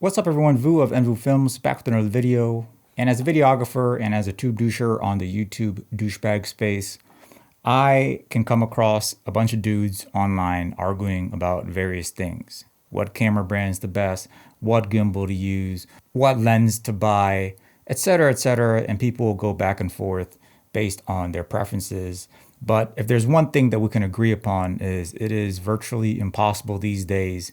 What's up everyone, Vu of Envu Films back with another video. And as a videographer and as a tube doucher on the YouTube douchebag space, I can come across a bunch of dudes online arguing about various things. What camera brand's the best, what gimbal to use, what lens to buy, etc., etc. And people will go back and forth based on their preferences. But if there's one thing that we can agree upon is it is virtually impossible these days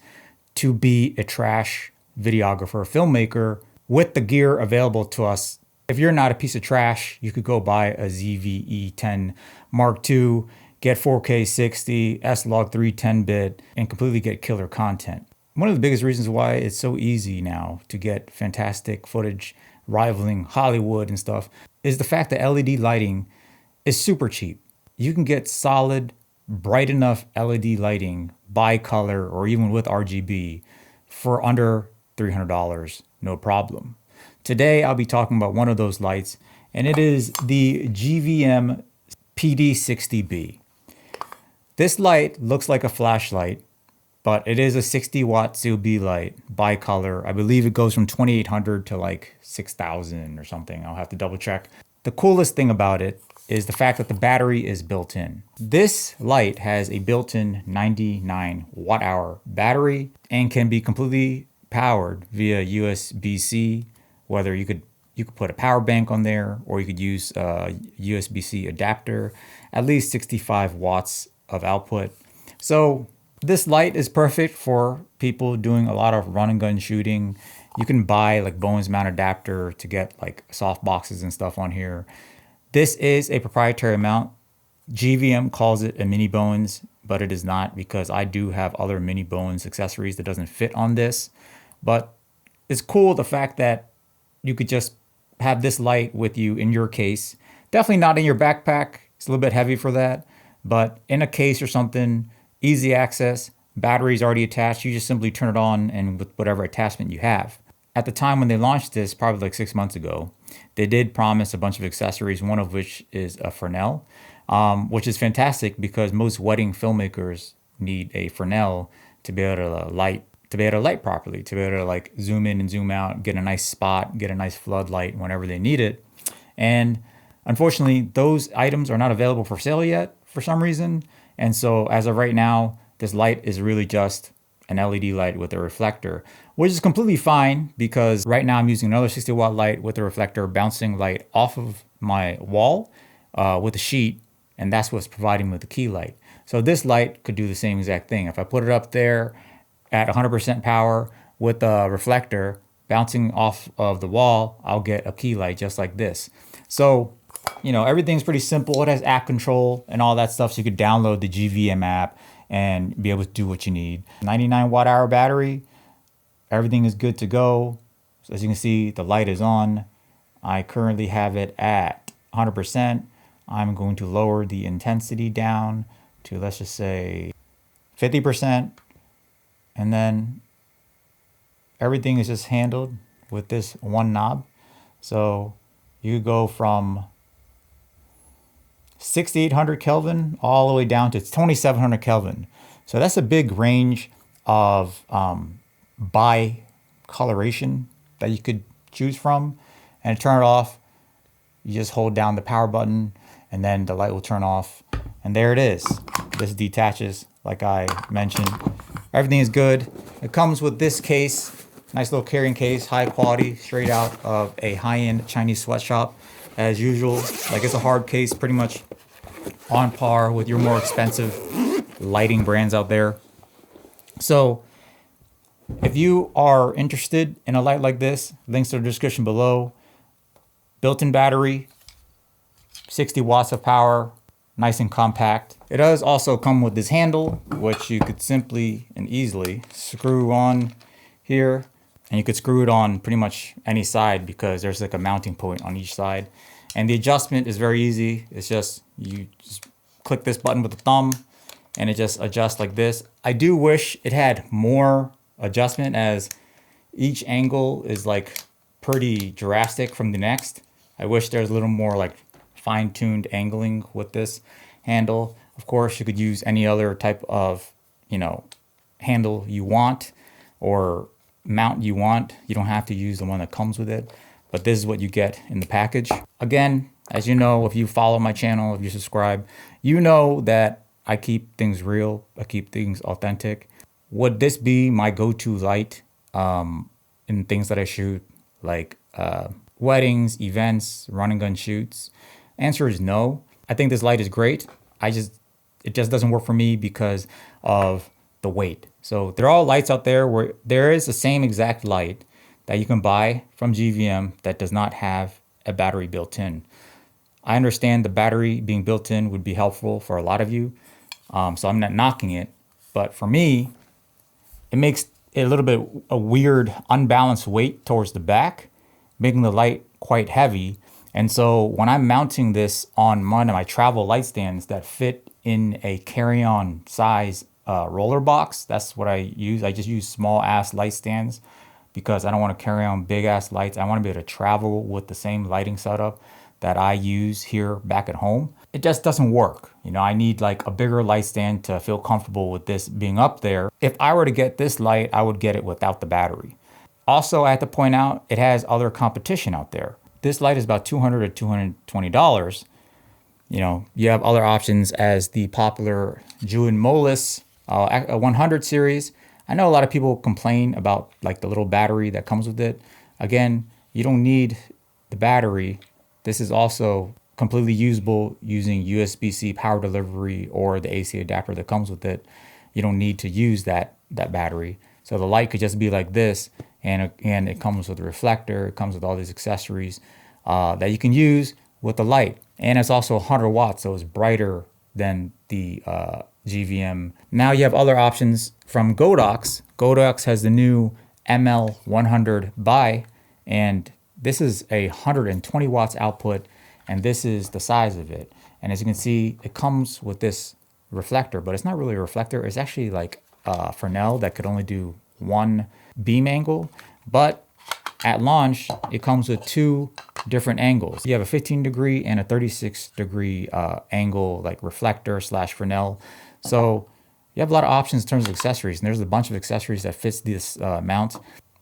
to be a trash videographer, filmmaker with the gear available to us. If you're not a piece of trash, you could go buy a ZV-E10 Mark II, get 4K 60, S-Log 3 10-bit, and completely get killer content. One of the biggest reasons why it's so easy now to get fantastic footage rivaling Hollywood and stuff is the fact that LED lighting is super cheap. You can get solid, bright enough LED lighting, bi-color, or even with RGB for under $300, no problem. Today, I'll be talking about one of those lights, and it is the GVM PD60B. This light looks like a flashlight, but it is a 60 watt COB light, bi-color. I believe it goes from 2800 to like 6000 or something. I'll have to double check. The coolest thing about it is the fact that the battery is built in. This light has a built-in 99 watt hour battery and can be completely powered via USB-C, whether you could put a power bank on there or you could use a USB-C adapter, at least 65 watts of output. So this light is perfect for people doing a lot of run and gun shooting. You can buy like Bowens mount adapter to get like soft boxes and stuff on here. This is a proprietary mount. GVM calls it a mini Bowens, but it is not, because I do have other mini Bowens accessories that doesn't fit on this. But it's cool the fact that you could just have this light with you in your case. Definitely not in your backpack. It's a little bit heavy for that. But in a case or something, easy access, battery's already attached. You just simply turn it on and with whatever attachment you have. At the time when they launched this, probably like 6 months ago, they did promise a bunch of accessories, one of which is a Fresnel, which is fantastic because most wedding filmmakers need a Fresnel to be able to light properly, to be able to like zoom in and zoom out, get a nice spot, get a nice floodlight whenever they need it. And unfortunately, those items are not available for sale yet for some reason. And so as of right now, this light is really just an LED light with a reflector, which is completely fine because right now I'm using another 60 watt light with a reflector bouncing light off of my wall with a sheet, and that's what's providing me with the key light. So this light could do the same exact thing. If I put it up there at 100% power with a reflector bouncing off of the wall, I'll get a key light just like this. So, you know, everything's pretty simple. It has app control and all that stuff, so you could download the GVM app and be able to do what you need. 99 watt hour battery, everything is good to go. So as you can see, the light is on. I currently have it at 100%. I'm going to lower the intensity down to, let's just say, 50%. And then everything is just handled with this one knob. So you go from 6,800 Kelvin all the way down to 2,700 Kelvin. So that's a big range of bi-coloration that you could choose from. And to turn it off, you just hold down the power button and then the light will turn off. And there it is. This detaches, like I mentioned. Everything is good. It comes with this case, nice little carrying case, high quality, straight out of a high-end Chinese sweatshop. As usual, like it's a hard case, pretty much on par with your more expensive lighting brands out there. So if you are interested in a light like this, links to the description below. Built-in battery, 60 watts of power, nice and compact. It does also come with this handle, which you could simply and easily screw on here. And you could screw it on pretty much any side because there's like a mounting point on each side. And the adjustment is very easy. It's just, you just click this button with the thumb and it just adjusts like this. I do wish it had more adjustment, as each angle is like pretty drastic from the next. I wish there's a little more like fine-tuned angling with this handle. Of course, you could use any other type of, you know, handle you want, or mount you want. You don't have to use the one that comes with it, but this is what you get in the package. Again, as you know, if you follow my channel, if you subscribe, you know that I keep things real. I keep things authentic. Would this be my go-to light in things that I shoot, like weddings, events, run and gun shoots? Answer is no. I think this light is great. It just doesn't work for me because of the weight. So there are all lights out there where there is the same exact light that you can buy from GVM that does not have a battery built in. I understand the battery being built in would be helpful for a lot of you, so I'm not knocking it. But for me, it makes it a little bit a weird, unbalanced weight towards the back, making the light quite heavy. And so when I'm mounting this on one of my travel light stands that fit in a carry-on size roller box, that's what I use. I just use small ass light stands because I don't want to carry on big ass lights. I want to be able to travel with the same lighting setup that I use here back at home. It just doesn't work. You know, I need like a bigger light stand to feel comfortable with this being up there. If I were to get this light, I would get it without the battery. Also, I have to point out, it has other competition out there. This light is about $200 to $220. You know, you have other options as the popular Juan Molis 100 series. I know a lot of people complain about like the little battery that comes with it. Again, you don't need the battery. This is also completely usable using USB-C power delivery or the AC adapter that comes with it. You don't need to use that battery. So the light could just be like this, and it comes with a reflector. It comes with all these accessories that you can use with the light. And it's also 100 watts, so it's brighter than the GVM. Now you have other options from Godox. Godox has the new ML100 Bi, and this is 120 watts output, and this is the size of it. And as you can see, it comes with this reflector, but it's not really a reflector. It's actually like a Fresnel that could only do one beam angle, but at launch, it comes with two different angles. You have a 15 degree and a 36 degree angle, like reflector slash Fresnel. So you have a lot of options in terms of accessories, and there's a bunch of accessories that fits this mount.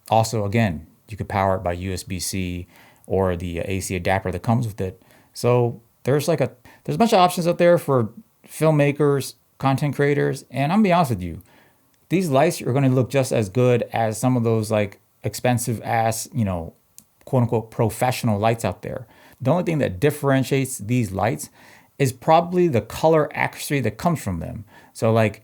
Also, again, you could power it by USB-C or the AC adapter that comes with it. So there's a bunch of options out there for filmmakers, content creators, and I'm gonna be honest with you, these lights are gonna look just as good as some of those like expensive ass, you know, quote unquote professional lights out there. The only thing that differentiates these lights is probably the color accuracy that comes from them. So like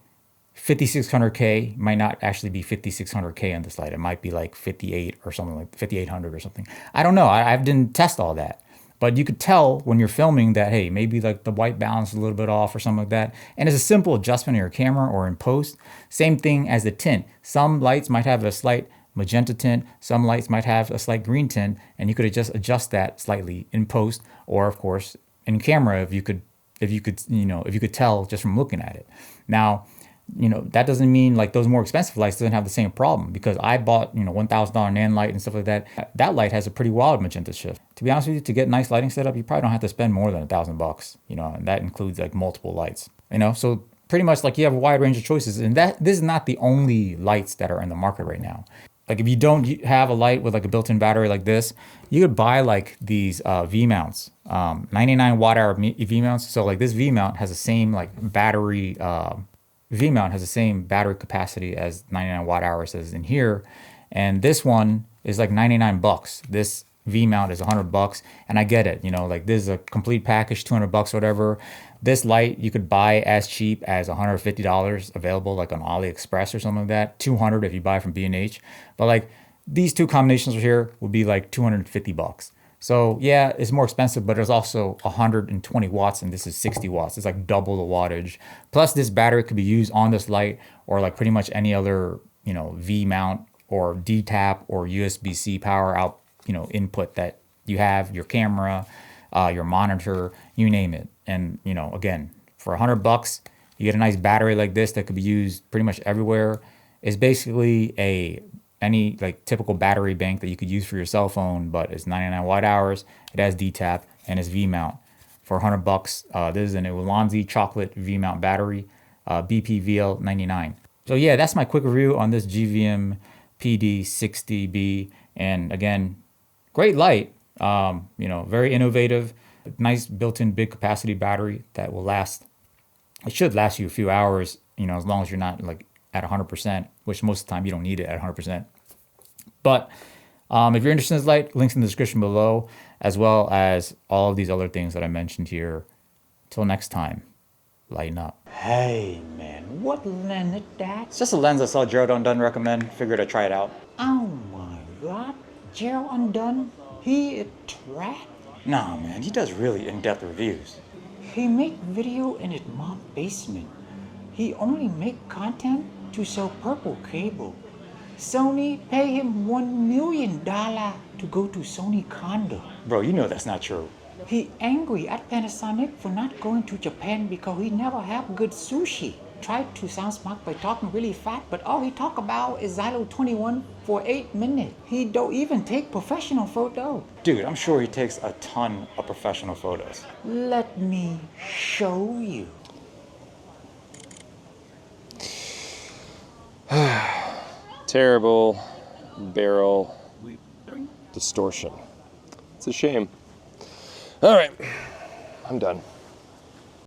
5600K might not actually be 5600K on this light. It might be like 58 or something, like 5800 or something. I don't know. I didn't test all that. But you could tell when you're filming that, hey, maybe like the white balance is a little bit off or something like that. And it's a simple adjustment in your camera or in post. Same thing as the tint. Some lights might have a slight magenta tint. Some lights might have a slight green tint, and you could just adjust that slightly in post, or of course in camera if you could tell just from looking at it. Now, you know, that doesn't mean like those more expensive lights doesn't have the same problem, because I bought, you know, $1,000 Nan light and stuff like that. That light has a pretty wild magenta shift. To be honest with you, to get nice lighting setup, you probably don't have to spend more than $1,000, you know, and that includes like multiple lights, you know. So pretty much like you have a wide range of choices, and this is not the only lights that are in the market right now. Like if you don't have a light with like a built-in battery like this, you could buy like these V mounts, 99 watt hour V mounts. So like this V mount has the same like battery, V mount has the same battery capacity as 99 watt hours as in here. And this one is like 99 bucks. This V mount is $100, and I get it. You know, like this is a complete package, 200 bucks, whatever. This light you could buy as cheap as $150 available like on AliExpress or something like that. 200 if you buy from B&H. But like these two combinations here would be like 250 bucks. So yeah, it's more expensive, but there's also 120 watts and this is 60 watts. It's like double the wattage. Plus this battery could be used on this light or like pretty much any other, you know, V mount or D-tap or USB-C power out, you know, input that you have, your camera, your monitor, you name it. And, you know, again, for $100, you get a nice battery like this that could be used pretty much everywhere. It's basically any like typical battery bank that you could use for your cell phone, but it's 99 watt hours. It has D-tap and it's V mount. For $100, this is an Ulanzi chocolate V mount battery, BPVL99. So yeah, that's my quick review on this GVM PD60B. And again, great light, very innovative, nice built-in big capacity battery that will last. It should last you a few hours, as long as you're not like at 100%, which most of the time you don't need it at 100%. But if you're interested in this light, links in the description below, as well as all of these other things that I mentioned here. Till next time, lighten up. Hey man, what lens is that? It's just a lens I saw Gerald Undone recommend. Figured I'd try it out. Oh my god, Gerald Undone? He a trap? Nah man, he does really in-depth reviews. He make video in his mom's basement. He only make content to sell purple cable. Sony pay him $1 million to go to Sony condo. Bro, you know that's not true. He angry at Panasonic for not going to Japan because he never have good sushi. Tried to sound smart by talking really fast, but all he talk about is Xylo 21 for 8 minutes. He don't even take professional photos. Dude, I'm sure he takes a ton of professional photos. Let me show you. Terrible barrel distortion. It's a shame. All right, I'm done.